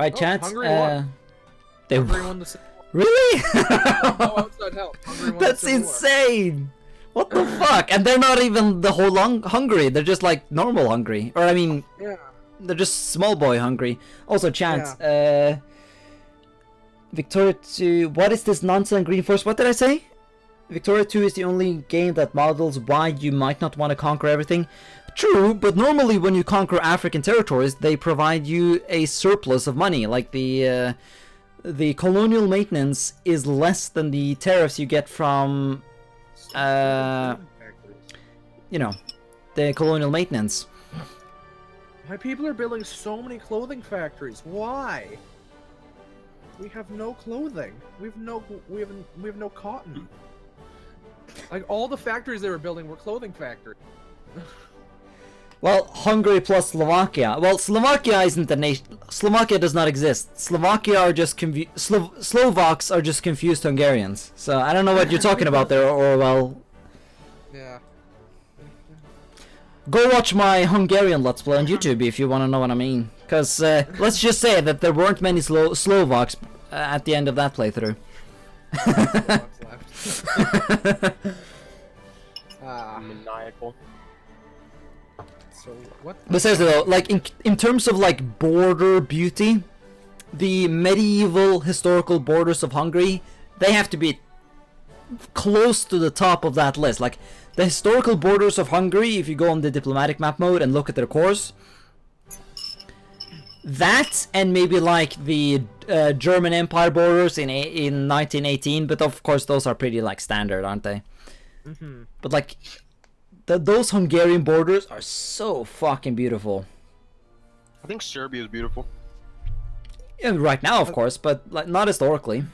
Right, chat. Hungary won. They Hungary won the Civil War. Really? No outside help. Hungary won That's the Civil War. insane. What the fuck? And they're not even the whole Hungary. They're just like normal Hungary, or I mean, Yeah. they're just small boy Hungary. Also, chat. Victoria 2. What is this nonsense, GreenFors? What did I say? Victoria 2 is the only game that models why you might not want to conquer everything. True, but normally when you conquer African territories, they provide you a surplus of money. Like the colonial maintenance is less than the tariffs you get from, you know, the colonial maintenance. My people are building so many clothing factories. Why? We have no clothing. We have no cotton. Like all the factories they were building were clothing factories. Well, Hungary plus Slovakia. Well, Slovakia isn't a nation. Slovakia does not exist. Slovakia are just Slovaks are just confused Hungarians. So I don't know what you're talking about there, Orwell. Yeah. Go watch my Hungarian Let's Play on YouTube if you want to know what I mean. Because let's just say that there weren't many Slovaks at the end of that playthrough. Maniacal. So what? But seriously though, like in terms of like border beauty, the medieval historical borders of Hungary, they have to be close to the top of that list. Like the historical borders of Hungary, if you go on the diplomatic map mode and look at their cores, that and maybe like the German Empire borders in 1918, but of course those are pretty like standard, aren't they? Mm-hmm. But like those Hungarian borders are so fucking beautiful. I think Serbia is beautiful. Yeah, right now of course, but like not historically.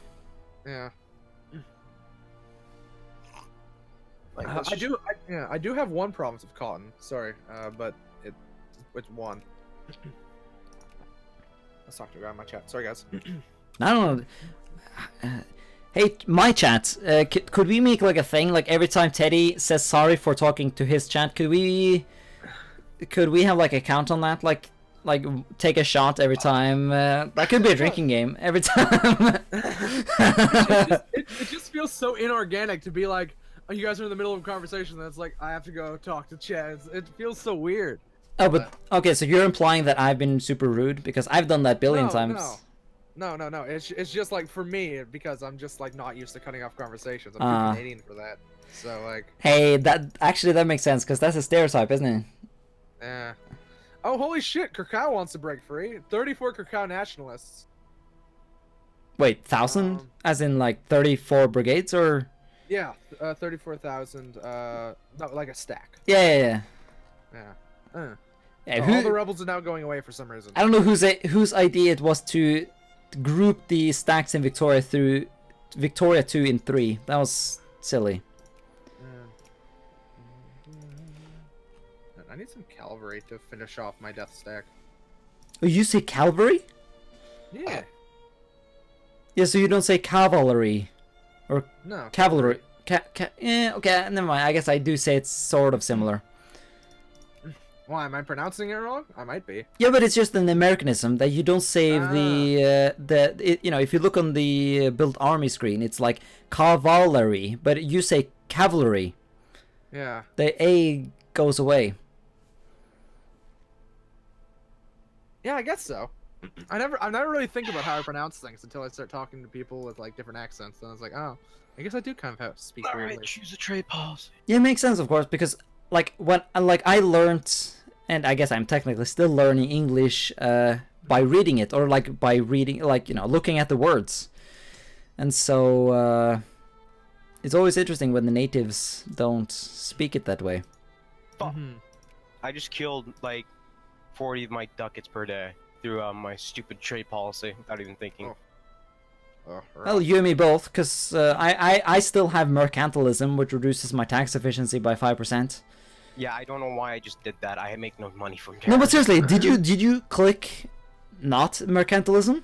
Yeah. Like, I do have one province of cotton. Sorry, but it's one. Let's talk to a guy in my chat. Sorry, guys. I don't know. Hey, my chat. Could we make like a thing like every time Teddy says sorry for talking to his chat? Could we have like a count on that? Like take a shot every time. That could be a drinking game every time. it just feels so inorganic to be like, oh, you guys are in the middle of a conversation. That's like I have to go talk to chat. It feels so weird. Oh, but okay, so you're implying that I've been super rude because I've done that billion times. No. It's just like for me because I'm just like not used to cutting off conversations. I'm too Canadian for that. So like. Hey, that makes sense because that's a stereotype, isn't it? Yeah. Oh holy shit! Krakow wants to break free. 34 Krakow nationalists. Wait, 1,000? As in like 34 brigades or? Yeah, 34,000. No, like a stack. Yeah. Yeah. Yeah, all the rebels are now going away for some reason. I don't know whose idea it was to group the stacks in Victoria 2 in 3. That was silly. I need some cavalry to finish off my death stack. Oh, you say cavalry? Yeah. Yeah, so you don't say cavalry or No. cavalry. Yeah, okay, never mind. I guess I do say it's sort of similar. Why am I pronouncing it wrong? I might be. Yeah, but it's just an Americanism that you don't say you know, if you look on the build army screen, it's like cavalry, but you say cavalry. Yeah. The A goes away. Yeah, I guess so. I never really think about how I pronounce things until I start talking to people with like different accents. Then I was like, oh, I guess I do kind of have to speak weirdly. Alright, choose a trade policy. Yeah, it makes sense, of course, because like when I learned, and I guess I'm technically still learning English by reading it, or like by reading, like, you know, looking at the words, and so it's always interesting when the natives don't speak it that way. Fuck. I just killed like 40 of my ducats per day through my stupid trade policy without even thinking. Well, you and me both, because I still have mercantilism, which reduces my tax efficiency by 5%. Yeah, I don't know why I just did that. I make no money from it. No, but seriously, did you click not mercantilism?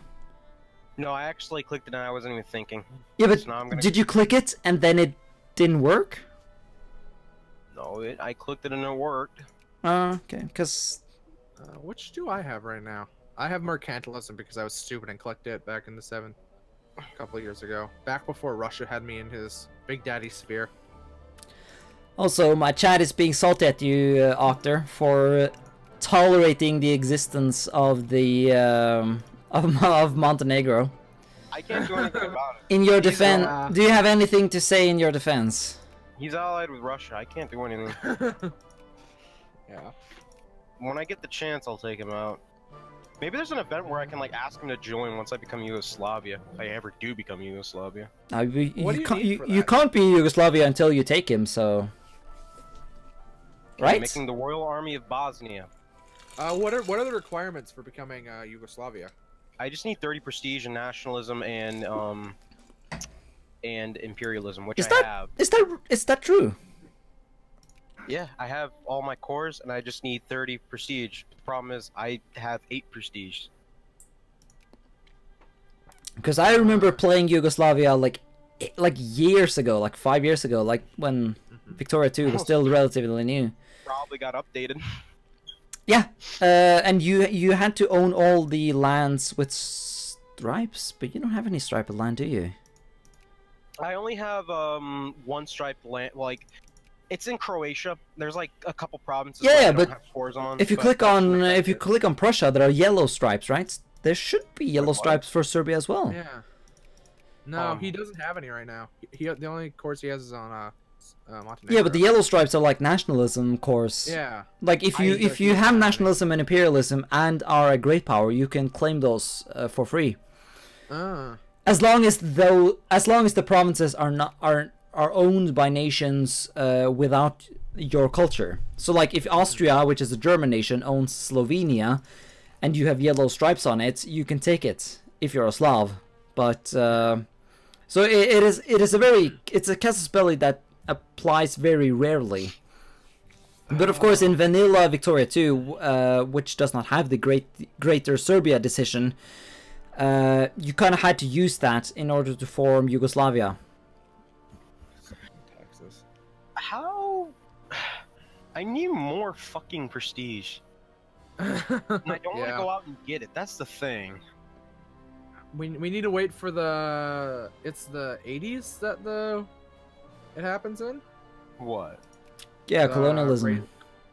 No, I actually clicked it and I wasn't even thinking. Yeah, but So now I'm gonna... did you click it and then it didn't work? No, I clicked it and it worked. Okay, because... which do I have right now? I have mercantilism because I was stupid and clicked it back in the a couple of years ago. Back before Russia had me in his Big Daddy sphere. Also, my chat is being salty at you, Octor, for tolerating the existence of the of Montenegro. I can't do anything about it. In your defense, uh, do you have anything to say in your defense? He's allied with Russia. I can't do anything. Yeah. When I get the chance, I'll take him out. Maybe there's an event where I can like ask him to join once I become Yugoslavia. If I ever do become Yugoslavia. What do you need for you that? can't be Yugoslavia until you take him, so. Right? Making the Royal Army of Bosnia. What are the requirements for becoming Yugoslavia? I just need 30 prestige and nationalism and imperialism, which Is I that have. is that true? Yeah, I have all my cores, and I just need 30 prestige. The problem is, I have 8 prestige. Because I remember playing Yugoslavia like years ago, like 5 years ago, like when Victoria 2 was still relatively new. Probably got updated. Yeah, and you had to own all the lands with stripes, but you don't have any striped land, do you? I only have one striped land. Like, it's in Croatia. There's like a couple provinces. Yeah, where I don't but have cores on. If you but click that's on like Prussia, there are yellow stripes, right? There should be yellow what? stripes for Serbia as well. Yeah. No, he doesn't have any right now. The only course he has is on Montenegro. Yeah, but the yellow stripes are like nationalism cores. Yeah. Like if you have nationalism and imperialism and are a great power, you can claim those for free. As long as the provinces are owned by nations without your culture. So like if Austria, which is a German nation, owns Slovenia, and you have yellow stripes on it, you can take it if you're a Slav. But so it's a casus belli that applies very rarely. But of course, in vanilla Victoria 2, which does not have the Greater Serbia decision, you kind of had to use that in order to form Yugoslavia. Texas. How? I need more fucking prestige. And I don't want to go out and get it. That's the thing. We need to wait for the. It's the 80s that it happens in. What? Yeah, colonialism.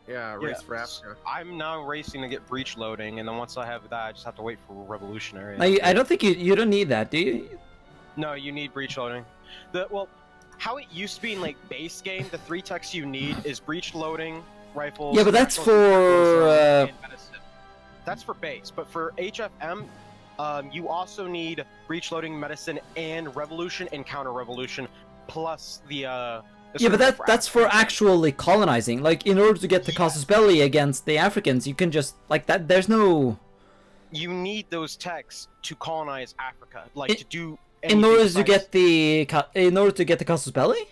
Race for Africa. I'm now racing to get breach loading, and then once I have that, I just have to wait for revolutionary. I don't think you don't need that, do you? No, you need breach loading. How it used to be in like base game, the 3 techs you need is breach loading, rifles. Yeah, but that's and medicine. That's for base, but for HFM, you also need breach loading, medicine, and revolution and counter revolution, plus the. Yeah, but that's for actually colonizing. Like, in order to get the casus belli against the Africans, you can just like that. There's no. You need those techs to colonize Africa, like to do. In order to get the casus belli.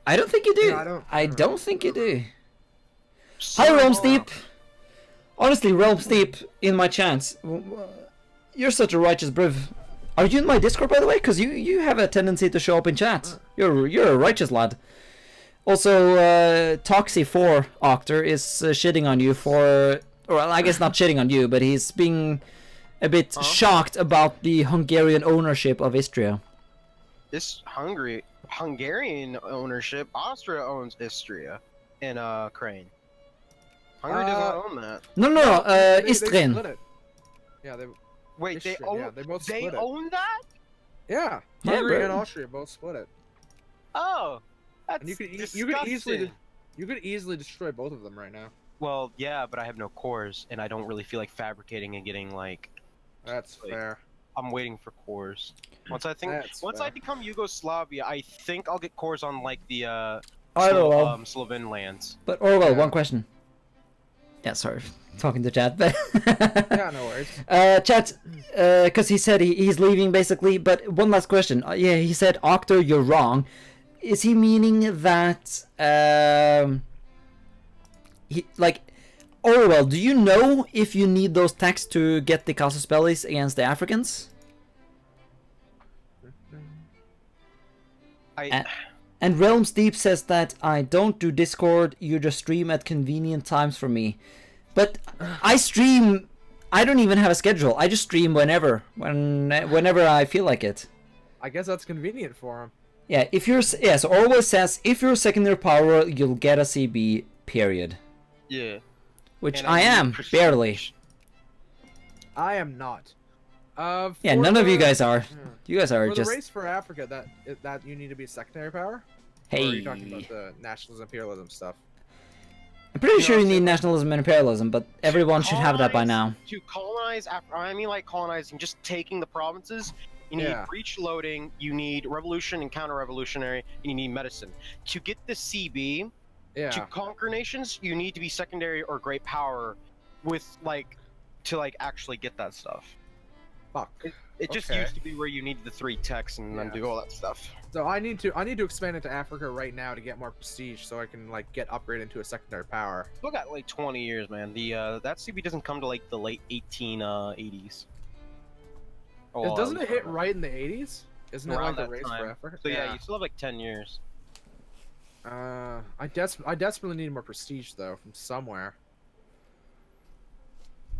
I don't think you do. Yeah, I don't think you do. Hi, Realm Steep. Honestly, Realm Steep in my chance. You're such a righteous briv. Are you in my Discord, by the way? Because you have a tendency to show up in chat. You're a righteous lad. Also, Toxy4 Octor is shitting on you for... Well, I guess not shitting on you, but he's being a bit shocked about the Hungarian ownership of Istria. This Hungarian ownership, Austria owns Istria and Crane. Hungary does not own that. No, They Istrien. split it. Yeah, they. Wait, they Istria, own? yeah, they both They split it. own that? Yeah, Yeah, Hungary bro. and Austria both split it. Oh, that's And you could disgusting. easily destroy both of them right now. Well, yeah, but I have no cores, and I don't really feel like fabricating and getting like. That's Like, fair. I'm waiting for cores. Once I Fair. become Yugoslavia, I think I'll get cores on like the I don't know. Slovene lands. But Orwell, Yeah. one question. Yeah, sorry, talking to chat, but Yeah, no worries. chat, because he said he's leaving basically. But one last question. Yeah, he said, Octor, you're wrong. Is he meaning that he like Orwell? Do you know if you need those texts to get the casus bellis against the Africans? And Realms Deep says that I don't do Discord, you just stream at convenient times for me. But I stream. I don't even have a schedule. I just stream whenever I feel like it. I guess that's convenient for him. Yeah, if you're so always says if you're secondary power, you'll get a CB. Period. Yeah. Which And I am prestige. barely. I am not. Yeah, For none of you the- guys are. You guys are For just. the race for Africa, that you need to be a secondary power. Hey. Or are you talking about the nationalism, imperialism stuff? I'm pretty sure you No, need so- nationalism and imperialism, but everyone should have that by now. To colonize, I mean like colonizing, just taking the provinces. You need Yeah. breach loading. You need revolution and counter-revolutionary. And you need medicine. To get the CB, Yeah. to conquer nations, you need to be secondary or great power, with to actually get that stuff. Fuck. It just Okay. used to be where you needed the 3 techs and then Yeah. do all that stuff. So I need to expand into Africa right now to get more prestige, so I can get upgraded into a secondary power. Still got 20 years, man. The that CB doesn't come to the late 1880s. Oh, Doesn't it hit right in the 80s? Isn't it Around like the that race time. for Africa? So yeah, you still have 10 years. I desperately need more prestige though from somewhere.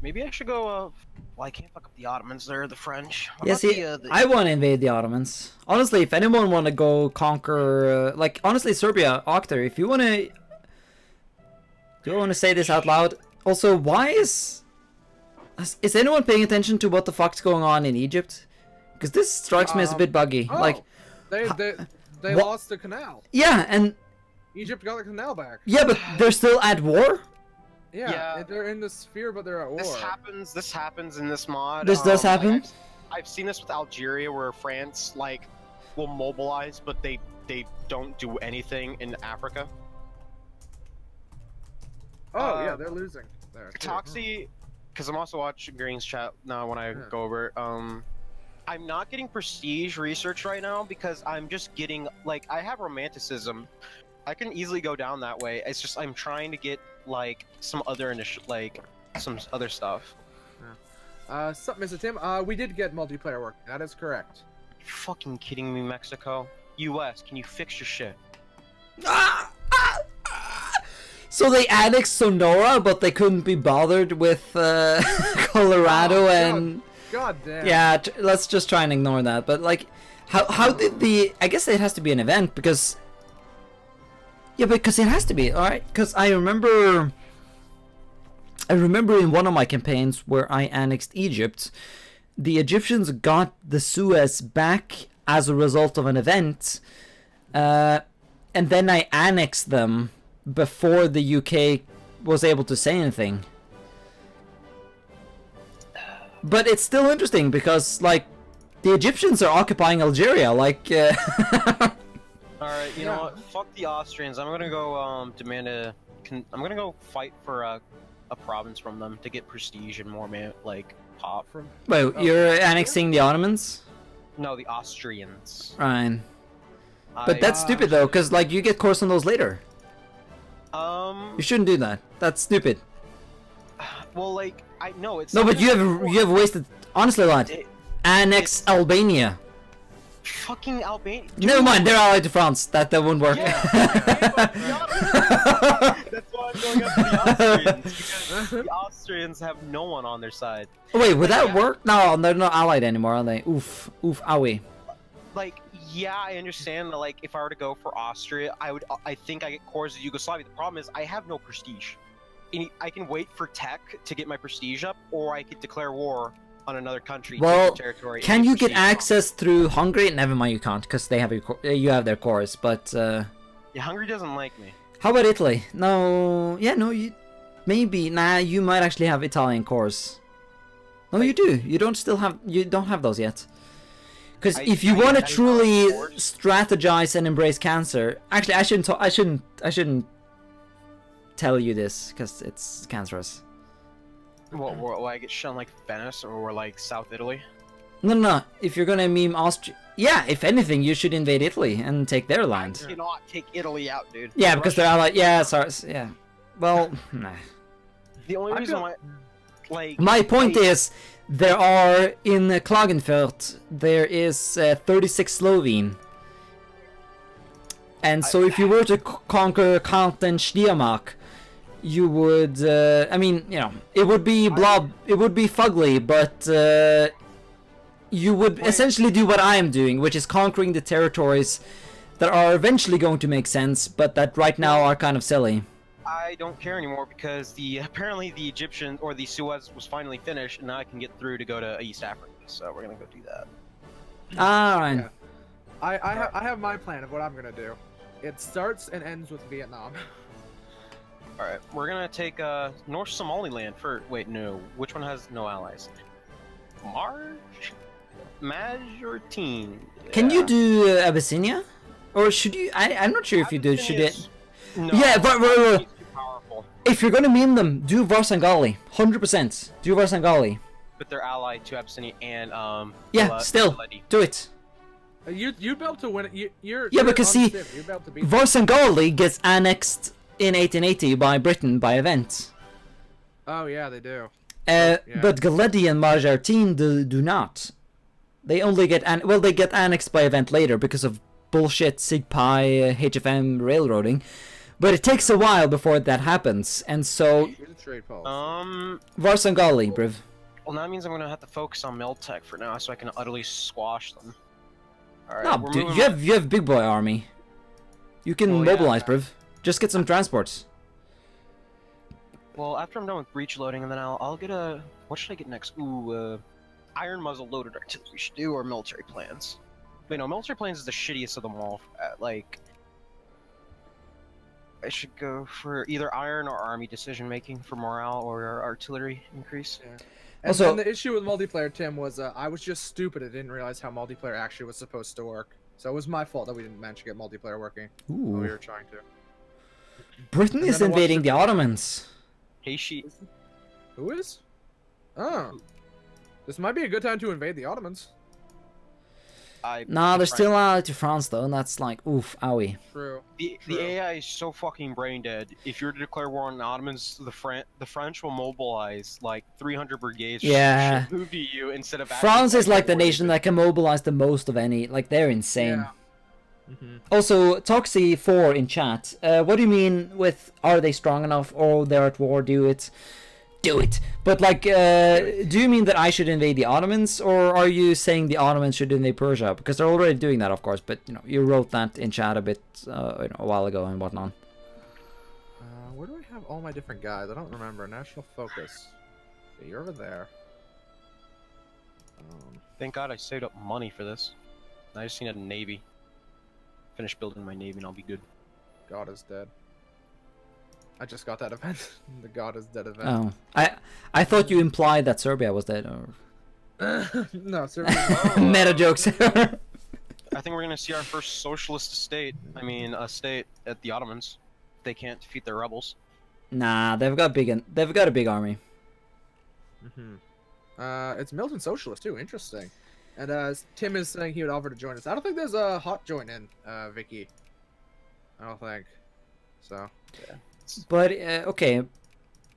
Maybe I should go. Well, I can't fuck up the Ottomans. They're the French. What Yeah, about see, the I want to invade the Ottomans. Honestly, if anyone want to go conquer, honestly, Serbia, Octar, if you want to... Do I want to say this out loud? Also, why is anyone paying attention to what the fuck's going on in Egypt? Because this strikes me as a bit buggy. Oh, they What? lost the canal. Yeah, and... Egypt got the canal back. Yeah, but they're still at war? Yeah, Yeah. they're in the sphere, but they're at war. This happens in this mod. This does happen? I've seen this with Algeria, where France will mobilize, but they don't do anything in Africa. Oh yeah, they're losing. There. Toxie, because I'm also watching Green's chat now when I go over. I'm not getting prestige research right now because I'm just getting I have romanticism. I can easily go down that way. It's just I'm trying to get some other some other stuff. Sup, Mr. Tim? We did get multiplayer work. That is correct. You fucking kidding me, Mexico? U.S., can you fix your shit? So they annexed Sonora, but they couldn't be bothered with Colorado and... God damn. Yeah, let's just try and ignore that. But how did the... I guess it has to be an event because... Yeah, because it has to be, alright? Because I remember in one of my campaigns where I annexed Egypt, the Egyptians got the Suez back as a result of an event, and then I annexed them before the UK was able to say anything. But it's still interesting because, the Egyptians are occupying Algeria, Alright, you know what? Fuck the Austrians. I'm gonna go I'm gonna go fight for a province from them to get prestige and more pop. Wait, you're annexing the Ottomans? No, the Austrians. Right. But that's stupid though, because you get course on those later. You shouldn't do that. That's stupid. Well, I know it's No, but you have wasted. Honestly, lad, annex Albania. Fucking Albania. Never mind, they're allied to France. That won't work. Yeah. That's why I'm going after the Austrians, because the Austrians have no one on their side. Wait, would that work? No, they're not allied anymore, are they? Oof, owie. Yeah, I understand that, if I were to go for Austria, I think I get cores of Yugoslavia. The problem is I have no prestige. I can wait for tech to get my prestige up, or I could declare war on another country. Well, take territory, can and you get prestige from. access through Hungary? Never mind, you can't, because they have you have their cores. But Yeah, Hungary doesn't like me. how about Italy? No, yeah, no, you maybe. Nah, you might actually have Italian cores. No, you do. You don't have those yet. Because if you want to truly strategize and embrace cancer, actually, I shouldn't tell you this because it's cancerous. What, will I get shown Venice or South Italy? No. If you're gonna meme Austria, yeah. If anything, you should invade Italy and take their land. I cannot take Italy out, dude. Yeah, because they're allied. Yeah, sorry. Yeah. Well, nah. The only reason why, My point is, there are in Klagenfurt there is 36 Slovene, and so if you were to conquer Kant and Steiermark, you would, I mean, you know, it would be it would be fugly, but you would essentially do what I am doing, which is conquering the territories that are eventually going to make sense, but that right now are kind of silly. I don't care anymore because apparently the Egyptian or the Suez was finally finished, and now I can get through to go to East Africa. So we're gonna go do that. Alright. Yeah. I have my plan of what I'm gonna do. It starts and ends with Vietnam. All right, we're gonna take North Somaliland for. Wait, no. Which one has no allies? Majortine. Can you do Abyssinia? Or should you? I'm not sure if you do. Should it? No, Yeah, but it's too powerful. if you're gonna meme them, do Varsangali. 100%. Do Varsangali. But they're allied to Abyssinia and Yeah, still Galadi. do it. You'd be able to win it. You're because see, you'd be able to beat them. Varsangali gets annexed in 1880 by Britain by event. Oh yeah, they do. But Galadi and Majartine do not. They only get they get annexed by event later because of bullshit SIGPI HFM railroading. But it takes a while before that happens, and so Here's a trade policy. Varsangali, bruv. Well, that means I'm gonna have to focus on Miltech for now, so I can utterly squash them. All right, No, we're dude, moving you have big boy army. You can Well, yeah. mobilize, bruv. Just get some transports. Well, after I'm done with breach loading, and then I'll get a. What should I get next? Ooh, iron muzzle loaded artillery should do, or military plans. Wait, no, military plans is the shittiest of them all. Like, I should go for either iron or army decision making for morale or artillery increase. Yeah. Also- And the issue with multiplayer, Tim, was I was just stupid. I didn't realize how multiplayer actually was supposed to work. So it was my fault that we didn't manage to get multiplayer working when we Ooh. were trying to. Britain And is then I watched invading it- the Ottomans. Hey, she. Who is? Oh. This might be a good time to invade the Ottomans. Nah, they're still allied to France though, and that's like, oof, owie. True. The True. AI is so fucking brain dead. If you were to declare war on the Ottomans, the French will mobilize like 300 brigades. Yeah. To move to you instead of. France actually is like the fighting nation you. that can mobilize the most of any. Like, they're insane. Yeah. Mm-hmm. Also, Toxy4 in chat. What do you mean with are they strong enough or they're at war? Do it. Do it. But like, do you mean that I should invade the Ottomans, or are you saying the Ottomans should invade Persia? Because they're already doing that, of course. But you know, you wrote that in chat a bit, a while ago and whatnot. Where do I have all my different guys? I don't remember. National focus. Yeah, you're over there. Thank God I saved up money for this. I just need a navy. Finish building my navy and I'll be good. God is dead. I just got that event. The God is dead event. Oh, I thought you implied that Serbia was dead. Or No, sir. meta jokes. I think we're gonna see our first socialist state. I mean, a state at the Ottomans. They can't defeat their rebels. Nah, they've got a big army. It's Milton Socialist too. Interesting. And Tim is saying he would offer to join us. I don't think there's a hot join in, Vicky. I don't think. So. Yeah. But okay, you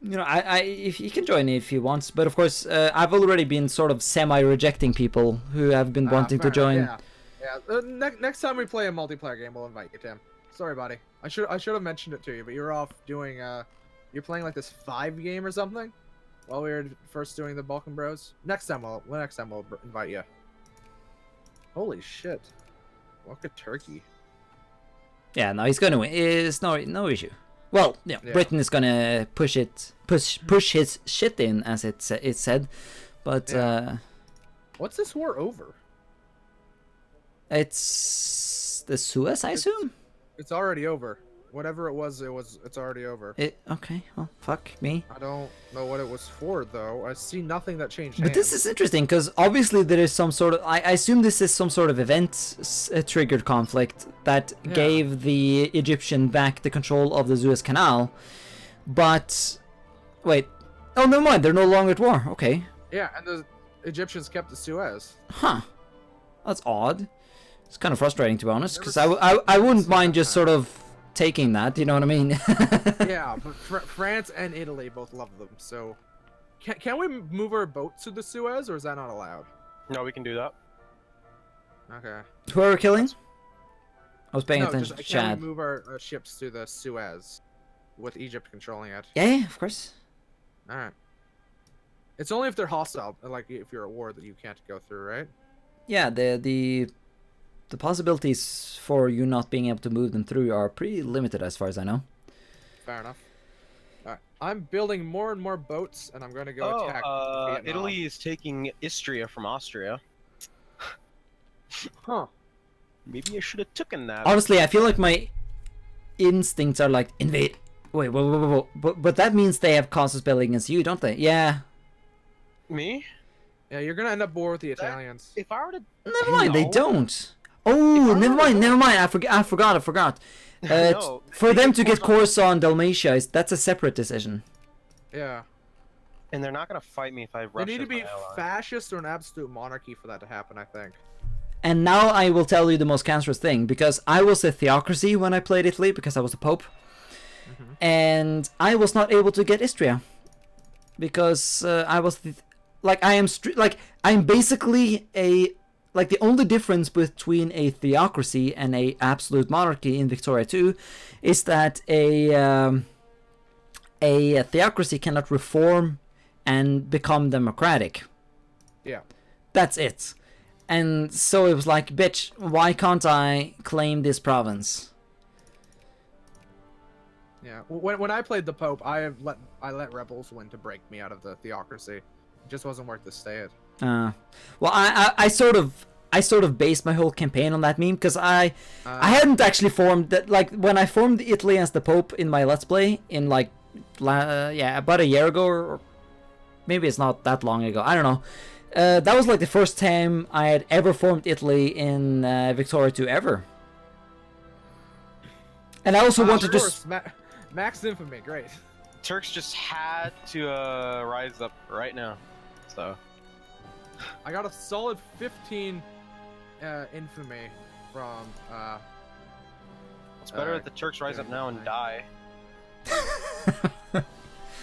know, if he can join if he wants. But of course, I've already been sort of semi-rejecting people who have been wanting to fair join. enough, yeah. Next time we play a multiplayer game, we'll invite you, Tim. Sorry, buddy. I should have mentioned it to you, but you're off doing you're playing like this 5 game or something while we were first doing the Balkanbros. Next time we'll invite you. Holy shit! Look at Turkey. Yeah, no, he's gonna win. It's no issue. Well, yeah, Britain is gonna push his shit in, as it's said, but What's this war over? it's the Suez, I assume. It's already over. Whatever it's already over. Okay, well, fuck me. I don't know what it was for though. I see nothing that changed. But this is interesting because obviously there is some sort of. I assume this is some sort of event-triggered conflict that gave the Egyptian back the control of the Suez Canal. But wait, oh never mind. They're no longer at war. Okay. Yeah, and the Egyptians kept the Suez. Huh. That's odd. It's kind of frustrating to be honest, because I wouldn't mind just sort of taking that. You know what I mean? Yeah, but France and Italy both love them. So, can we move our boats to the Suez, or is that not allowed? No, we can do that. Okay. Who are we killing? I was paying No, attention just, to can Chad. we move our ships to the Suez? with Egypt controlling it. Yeah, of course. All right. It's only if they're hostile, like if you're at war, that you can't go through, right? Yeah, the possibilities for you not being able to move them through are pretty limited as far as I know. Fair enough. All right. I'm building more and more boats, and I'm going to go attack Vietnam. Italy is taking Istria from Austria. Huh. Maybe I should have taken that. Honestly, I feel like my instincts are like invade. Wait, but that means they have causes building against you, don't they? Yeah. Me? Yeah, you're gonna end up war with the Italians. If I were to... Never mind, they No. don't. Oh, never mind. I forgot. No, for they them get to get Corsa- Corsa on Dalmatia, that's a separate decision. Yeah. And they're not gonna fight me if I They rush need to into be my ally. fascist or an absolute monarchy for that to happen, I think. And now I will tell you the most cancerous thing, because I was a theocracy when I played Italy, because I was the Pope. And I was not able to get Istria. Because I was... I'm basically a... Like, the only difference between a theocracy and a absolute monarchy in Victoria 2 is that a theocracy cannot reform and become democratic. Yeah. That's it. And so it was like, bitch, why can't I claim this province? Yeah. When I played the Pope, I let rebels win to break me out of the theocracy. It just wasn't worth the stay at. Well, I sort of based my whole campaign on that meme, because I hadn't actually formed that. Like, when I formed Italy as the Pope in my Let's Play in like about a year ago, or maybe it's not that long ago, I don't know. That was like the first time I had ever formed Italy in Victoria 2 ever. And I also wanted to... Max Infamy, great. Turks just had to rise up right now. So... I got a solid 15 infamy from... It's better that the Turks rise up now and die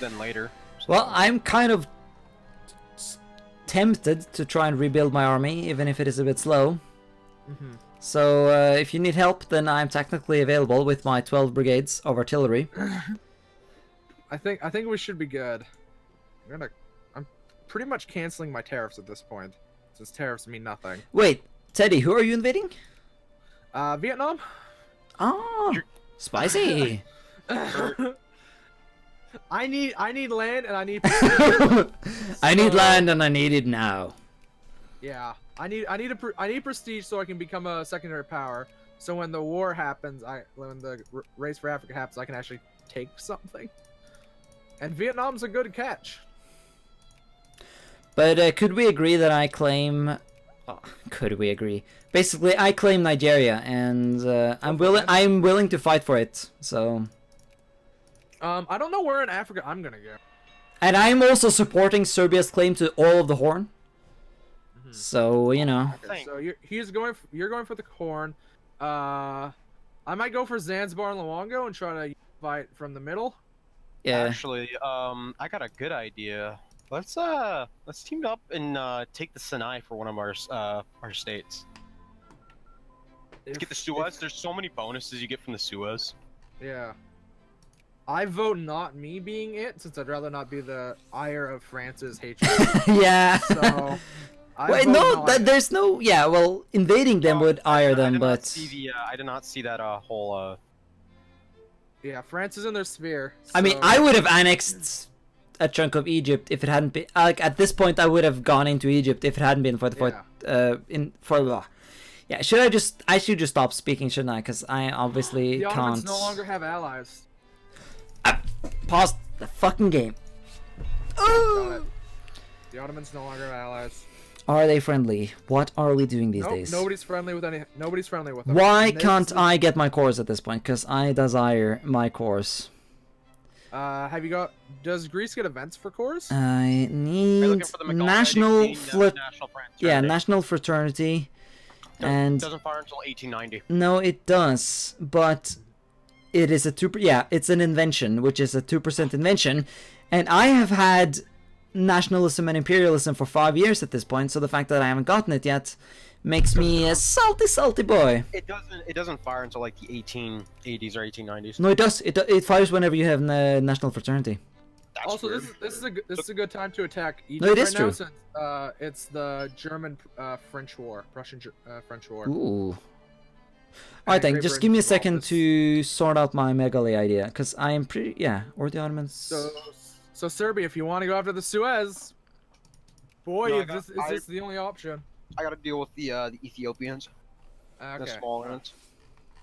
than later. Well, I'm kind of tempted to try and rebuild my army, even if it is a bit slow. So if you need help, then I'm technically available with my 12 brigades of artillery. I think we should be good. I'm pretty much canceling my tariffs at this point, since tariffs mean nothing. Wait, Teddy, who are you invading? Vietnam. Oh, spicy. I need land and I need. I need land and I need it now. Yeah, I need prestige so I can become a secondary power. So when the war happens, when the race for Africa happens, I can actually take something. And Vietnam's a good catch. But could we agree that I claim? Oh, could we agree? Basically, I claim Nigeria, and I'm willing to fight for it. So. I don't know where in Africa I'm gonna go. And I'm also supporting Serbia's claim to all of the Horn. So, you know. Okay, so you're going for the Horn. I might go for Zanzibar and Luongo and try to fight from the middle. Yeah. Actually, I got a good idea. Let's team up and take the Sinai for one of our states. Let's get the Suez. There's so many bonuses you get from the Suez. Yeah. I vote not me being it, since I'd rather not be the ire of France's HFM. Yeah. So, wait, no, there's no. Yeah, well, invading them would ire them, but. I did not see that whole. Yeah, France is in their sphere. I mean, I would have annexed a chunk of Egypt if it hadn't been. Like, at this point, I would have gone into Egypt if it hadn't been for the Yeah, I should just stop speaking, shouldn't I? Because I obviously the can't. Ottomans no longer have allies. Pause the fucking game. Got it. The Ottomans no longer have allies. Are they friendly? What are we doing these days? Nobody's friendly with them. Why can't I get my cores at this point? Because I desire my cores. Does Greece get events for cores? I need national fraternity. And doesn't fire until 1890. No, it does, but it is a it's an invention, which is a 2% invention, and I have had nationalism and imperialism for 5 years at this point, so the fact that I haven't gotten it yet makes me a salty boy. It doesn't fire until like the 1880s or 1890s. No, it does. It fires whenever you have a national fraternity. That's Also, weird. this is a good time to attack Egypt No, it is right true. now since it's the German French War, Russian French War. Ooh. Alright then, Great just give me a Britain's second involved. to sort out my megali idea, because I am pretty, yeah, or the Ottomans. So Serbia, if you want to go after the Suez, boy, No, I is got- this the only option? I gotta deal with the Ethiopians, the Okay. small ones,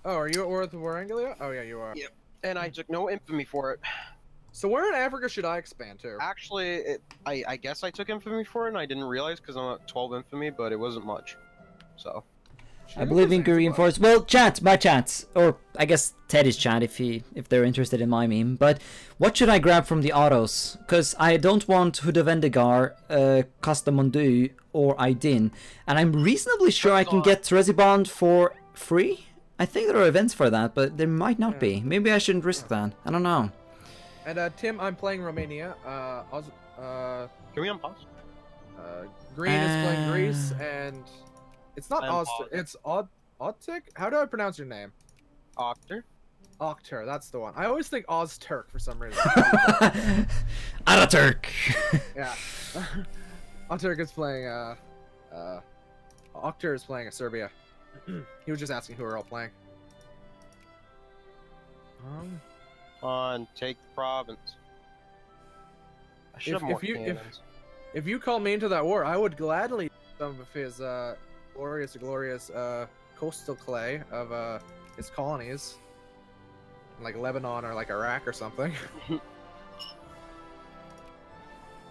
Oh, are you at war with Waranglia? Oh yeah, you are. Yeah. and I took no infamy for it. So where in Africa should I expand to? Actually, I guess I took infamy for it, and I didn't realize because I'm at 12 infamy, but it wasn't much. So. I believe in GreenFors. Well, chat, my chat, or I guess Teddy's chat if they're interested in my meme. But what should I grab from the autos? Because I don't want Hood of Endegar, Custom Undo, or Aydin, and I'm reasonably sure I can get Rezibond for free. I think there are events for that, but there might not be. Maybe I shouldn't risk that. I don't know. And Tim, I'm playing Romania. Can we unpause? Green is playing Greece, and it's not I'm Oz. pausing. It's Odtik. How do I pronounce your name? Octor? Oktur. That's the one. I always think Oz Turk for some reason. Ataturk. Yeah. Oktur is playing. Oktur is playing Serbia. He was just asking who we're all playing. On, take the province. I should have more cannons. If you call me into that war, I would gladly some of his glorious coastal clay of his colonies, like Lebanon or like Iraq or something.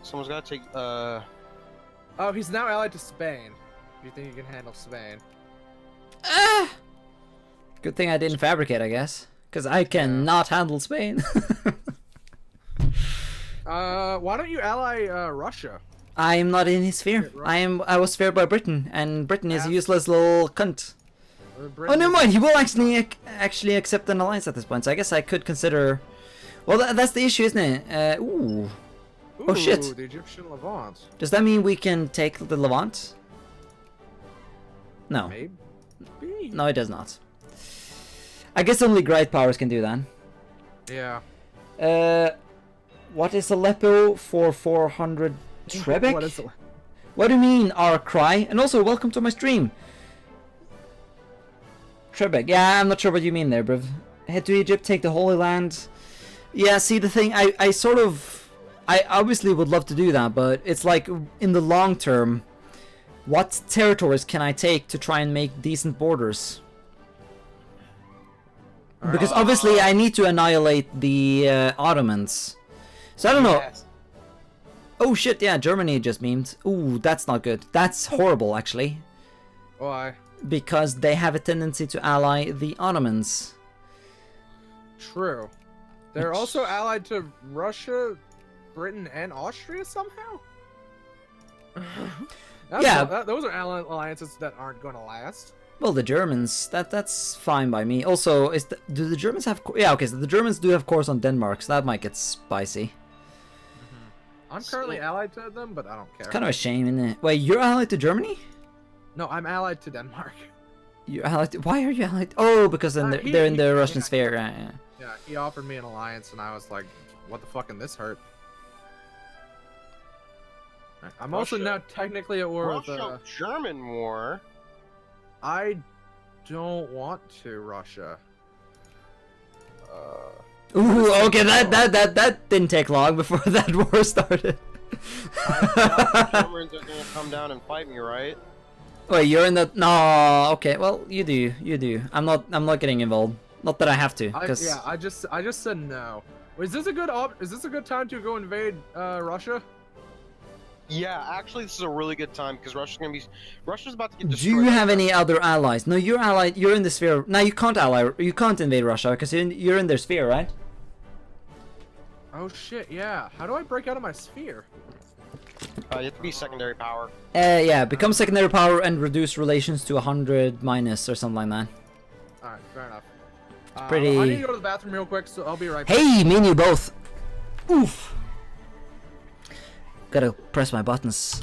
Someone's gotta take, Oh, he's now allied to Spain. Do you think you can handle Spain? Good thing I didn't fabricate, I guess. Because I cannot handle Spain. Why don't you ally Russia? I'm not in his sphere. I was spared by Britain, and Britain is a useless little cunt. Oh, never mind. He will actually accept an alliance at this point. So I guess I could consider. Well, that's the issue, isn't it? Ooh. Oh shit. The Egyptian Levant. Does that mean we can take the Levant? No. Maybe. No, it does not. I guess only great powers can do that. Yeah. What is Aleppo for 400 Trebek? What is it? What do you mean, our cry? And also, welcome to my stream. Trebek. Yeah, I'm not sure what you mean there, bruv. Head to Egypt, take the Holy Land. Yeah, see, the thing, I obviously would love to do that, but it's like, in the long term, what territories can I take to try and make decent borders? Because obviously I need to annihilate the Ottomans. So I don't know. Yes. Oh shit, yeah, Germany just memed. Ooh, that's not good. That's horrible, actually. Why? Because they have a tendency to ally the Ottomans. True. They're also allied to Russia, Britain, and Austria somehow? Those are alliances that aren't going to last. Well, the Germans, that's fine by me. Also, do the Germans have... Yeah, okay, so the Germans do have cores on Denmark, so that might get spicy. I'm currently allied to them, but I don't care. It's kind of a shame, isn't it? Wait, you're allied to Germany? No, I'm allied to Denmark. You're allied to... Why are you allied? Oh, because they're in the Russian yeah, sphere, yeah. Yeah, he offered me an alliance, and I was like, what the fuck can this hurt? I'm also now technically at war with... Russia-German war? I don't want to, Russia. Ooh, okay, that didn't take long before that war started. The Germans are gonna come down and fight me, right? Wait, you're in the... No, okay, well, you do. I'm not getting involved. Not that I have to, because... Yeah, I just said no. Is this a good time to go invade Russia? Yeah, actually, this is a really good time because Russia's about to get Do destroyed. you have any other allies? No, you're allied. You're in the sphere. No, you can't invade Russia because you're in their sphere, right? Oh shit, yeah. How do I break out of my sphere? You have to be secondary power. Yeah, become secondary power and reduce relations to 100 minus or something like that. Alright, fair enough. Pretty... I need to go to the bathroom real quick, so I'll be right back. Hey, me and you both. Oof. Gotta press my buttons.